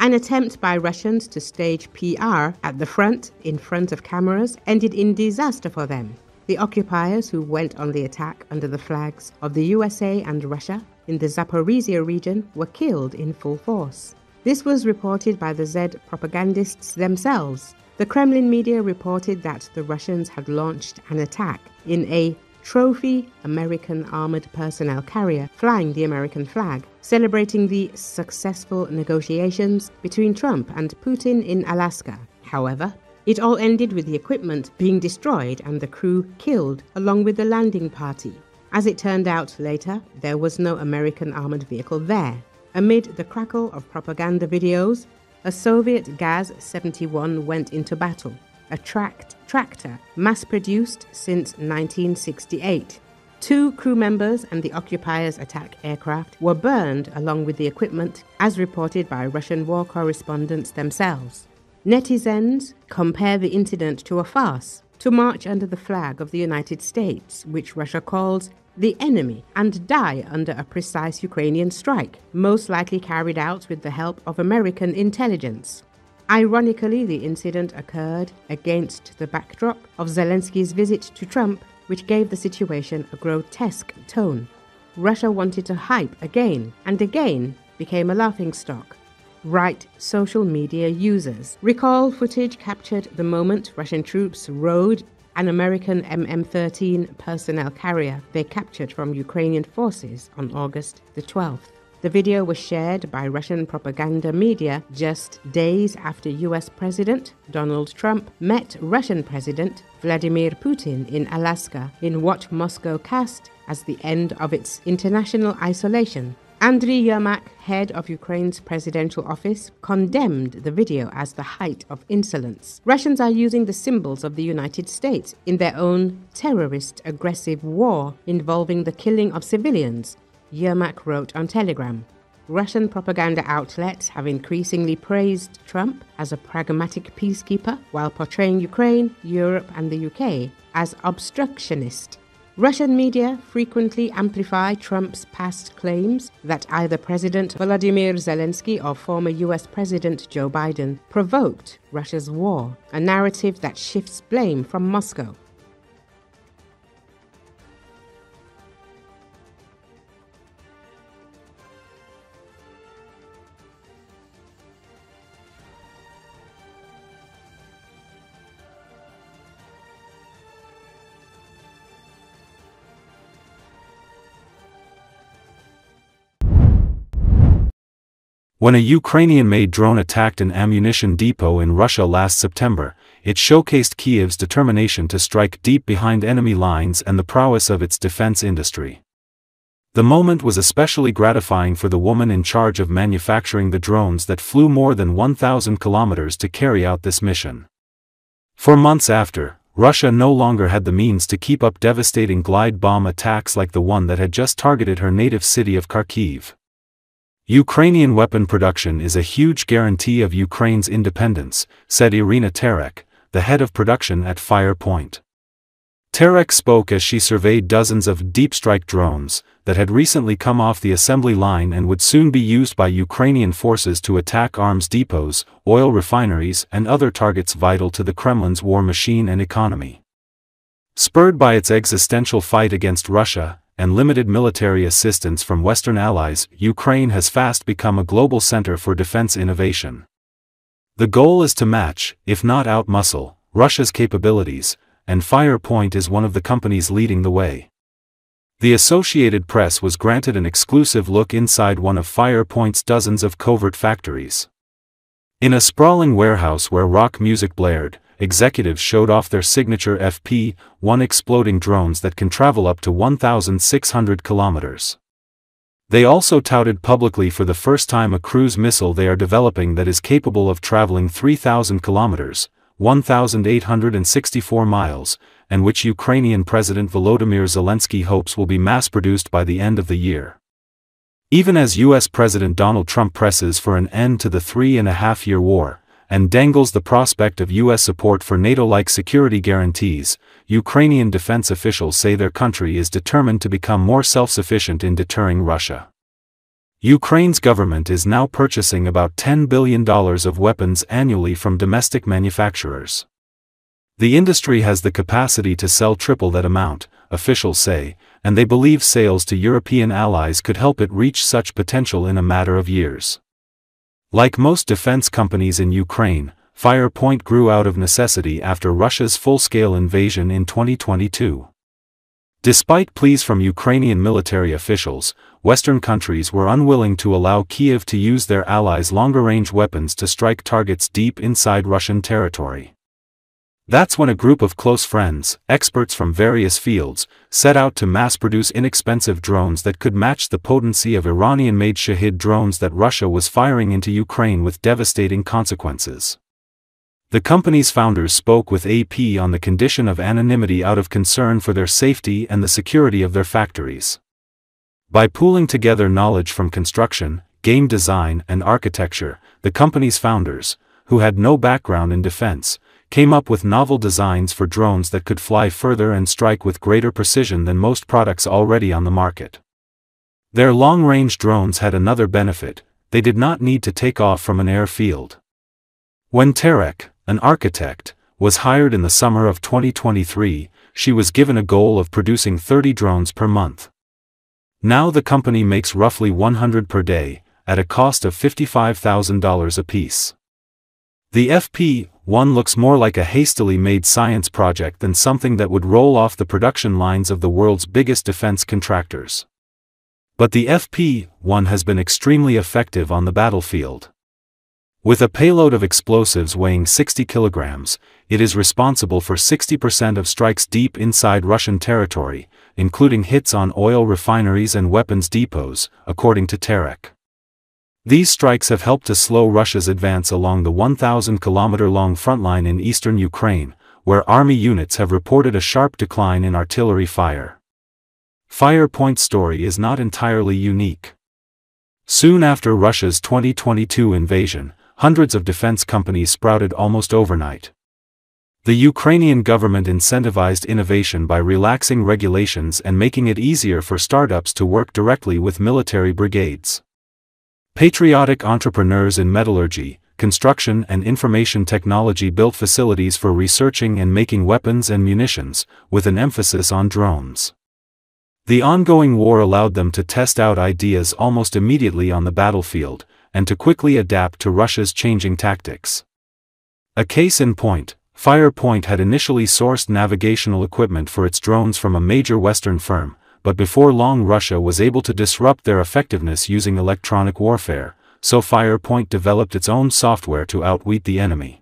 An attempt by Russians to stage PR at the front, in front of cameras, ended in disaster for them. The occupiers who went on the attack under the flags of the USA and Russia in the Zaporizhia region were killed in full force. This was reported by the Z propagandists themselves. The Kremlin media reported that the Russians had launched an attack in a trophy American armored personnel carrier flying the American flag, celebrating the successful negotiations between Trump and Putin in Alaska. However, it all ended with the equipment being destroyed and the crew killed, along with the landing party. As it turned out later, there was no American armored vehicle there. Amid the crackle of propaganda videos, a Soviet Gaz-71 went into battle, a tractor mass-produced since 1968. 2 crew members and the occupiers' attack aircraft were burned along with the equipment, as reported by Russian war correspondents themselves. Netizens compare the incident to a farce, to march under the flag of the United States, which Russia calls the enemy, and die under a precise Ukrainian strike, most likely carried out with the help of American intelligence. Ironically, the incident occurred against the backdrop of Zelensky's visit to Trump, which gave the situation a grotesque tone. Russia wanted to hype again, and again became a laughingstock. Right social media users recall footage captured the moment Russian troops rode an American MM13 personnel carrier they captured from Ukrainian forces on August the 12th. The video was shared by Russian propaganda media just days after US President Donald Trump met Russian President Vladimir Putin in Alaska in what Moscow cast as the end of its international isolation. Andriy Yermak, head of Ukraine's presidential office, condemned the video as the height of insolence. Russians are using the symbols of the United States in their own terrorist aggressive war involving the killing of civilians, Yermak wrote on Telegram. Russian propaganda outlets have increasingly praised Trump as a pragmatic peacekeeper while portraying Ukraine, Europe and the UK as obstructionist. Russian media frequently amplify Trump's past claims that either President Volodymyr Zelensky or former US President Joe Biden provoked Russia's war, a narrative that shifts blame from Moscow. When a Ukrainian-made drone attacked an ammunition depot in Russia last September, it showcased Kiev's determination to strike deep behind enemy lines and the prowess of its defense industry. The moment was especially gratifying for the woman in charge of manufacturing the drones that flew more than 1,000 kilometers to carry out this mission. For months after, Russia no longer had the means to keep up devastating glide bomb attacks like the one that had just targeted her native city of Kharkiv. Ukrainian weapon production is a huge guarantee of Ukraine's independence, said Irina Terek, the head of production at Firepoint. Terek spoke as she surveyed dozens of deep-strike drones that had recently come off the assembly line and would soon be used by Ukrainian forces to attack arms depots, oil refineries and other targets vital to the Kremlin's war machine and economy. Spurred by its existential fight against Russia and limited military assistance from Western allies, Ukraine has fast become a global center for defense innovation. The goal is to match, if not outmuscle, Russia's capabilities, and Firepoint is one of the companies leading the way. The Associated Press was granted an exclusive look inside one of Firepoint's dozens of covert factories. In a sprawling warehouse where rock music blared, executives showed off their signature FP-1 exploding drones that can travel up to 1,600 kilometers. They also touted publicly for the first time a cruise missile they are developing that is capable of traveling 3,000 kilometers, 1,864 miles, and which Ukrainian President Volodymyr Zelensky hopes will be mass-produced by the end of the year. Even as US President Donald Trump presses for an end to the 3.5-year war, and dangles the prospect of US support for NATO-like security guarantees, Ukrainian defense officials say their country is determined to become more self-sufficient in deterring Russia. Ukraine's government is now purchasing about $10 billion of weapons annually from domestic manufacturers. The industry has the capacity to sell triple that amount, officials say, and they believe sales to European allies could help it reach such potential in a matter of years. Like most defense companies in Ukraine, Firepoint grew out of necessity after Russia's full-scale invasion in 2022. Despite pleas from Ukrainian military officials, Western countries were unwilling to allow Kyiv to use their allies' longer-range weapons to strike targets deep inside Russian territory. That's when a group of close friends, experts from various fields, set out to mass-produce inexpensive drones that could match the potency of Iranian-made Shahid drones that Russia was firing into Ukraine with devastating consequences. The company's founders spoke with AP on the condition of anonymity out of concern for their safety and the security of their factories. By pooling together knowledge from construction, game design, and architecture, the company's founders, who had no background in defense, came up with novel designs for drones that could fly further and strike with greater precision than most products already on the market. Their long-range drones had another benefit: they did not need to take off from an airfield. When Tarek, an architect, was hired in the summer of 2023, she was given a goal of producing 30 drones per month. Now the company makes roughly 100 per day, at a cost of $55,000 apiece. The FP-1 looks more like a hastily made science project than something that would roll off the production lines of the world's biggest defense contractors. But the FP-1 has been extremely effective on the battlefield. With a payload of explosives weighing 60 kilograms, it is responsible for 60% of strikes deep inside Russian territory, including hits on oil refineries and weapons depots, according to Tarek. These strikes have helped to slow Russia's advance along the 1,000-kilometer-long frontline in eastern Ukraine, where army units have reported a sharp decline in artillery fire. Firepoint's story is not entirely unique. Soon after Russia's 2022 invasion, hundreds of defense companies sprouted almost overnight. The Ukrainian government incentivized innovation by relaxing regulations and making it easier for startups to work directly with military brigades. Patriotic entrepreneurs in metallurgy, construction and information technology built facilities for researching and making weapons and munitions, with an emphasis on drones. The ongoing war allowed them to test out ideas almost immediately on the battlefield, and to quickly adapt to Russia's changing tactics. A case in point, Firepoint had initially sourced navigational equipment for its drones from a major Western firm, but before long Russia was able to disrupt their effectiveness using electronic warfare, so Firepoint developed its own software to outwit the enemy.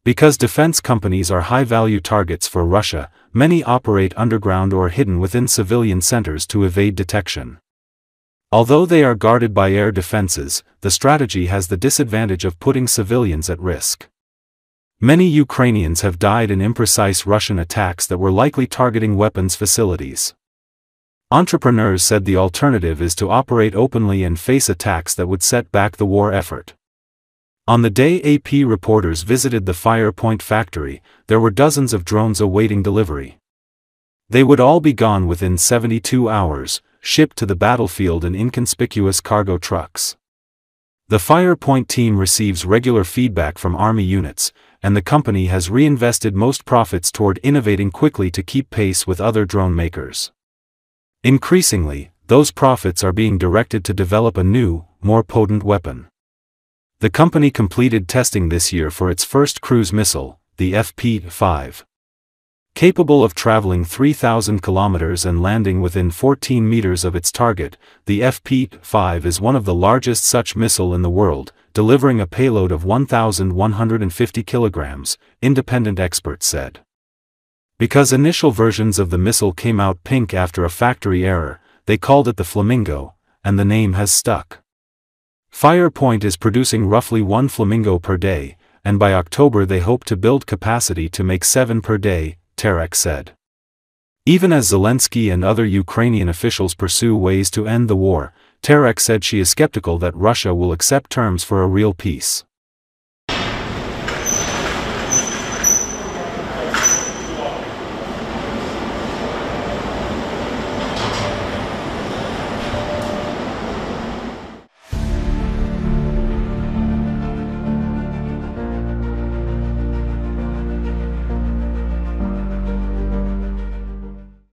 Because defense companies are high-value targets for Russia, many operate underground or hidden within civilian centers to evade detection. Although they are guarded by air defenses, the strategy has the disadvantage of putting civilians at risk. Many Ukrainians have died in imprecise Russian attacks that were likely targeting weapons facilities. Entrepreneurs said the alternative is to operate openly and face attacks that would set back the war effort. On the day AP reporters visited the Firepoint factory, there were dozens of drones awaiting delivery. They would all be gone within 72 hours, shipped to the battlefield in inconspicuous cargo trucks. The Firepoint team receives regular feedback from army units, and the company has reinvested most profits toward innovating quickly to keep pace with other drone makers. Increasingly, those profits are being directed to develop a new, more potent weapon. The company completed testing this year for its first cruise missile, the FP-5. Capable of traveling 3,000 kilometers and landing within 14 meters of its target, the FP-5 is one of the largest such missile in the world, delivering a payload of 1,150 kilograms, independent experts said. Because initial versions of the missile came out pink after a factory error, they called it the Flamingo, and the name has stuck. Firepoint is producing roughly 1 Flamingo per day, and by October they hope to build capacity to make 7 per day, Tarek said. Even as Zelensky and other Ukrainian officials pursue ways to end the war, Tarek said she is skeptical that Russia will accept terms for a real peace.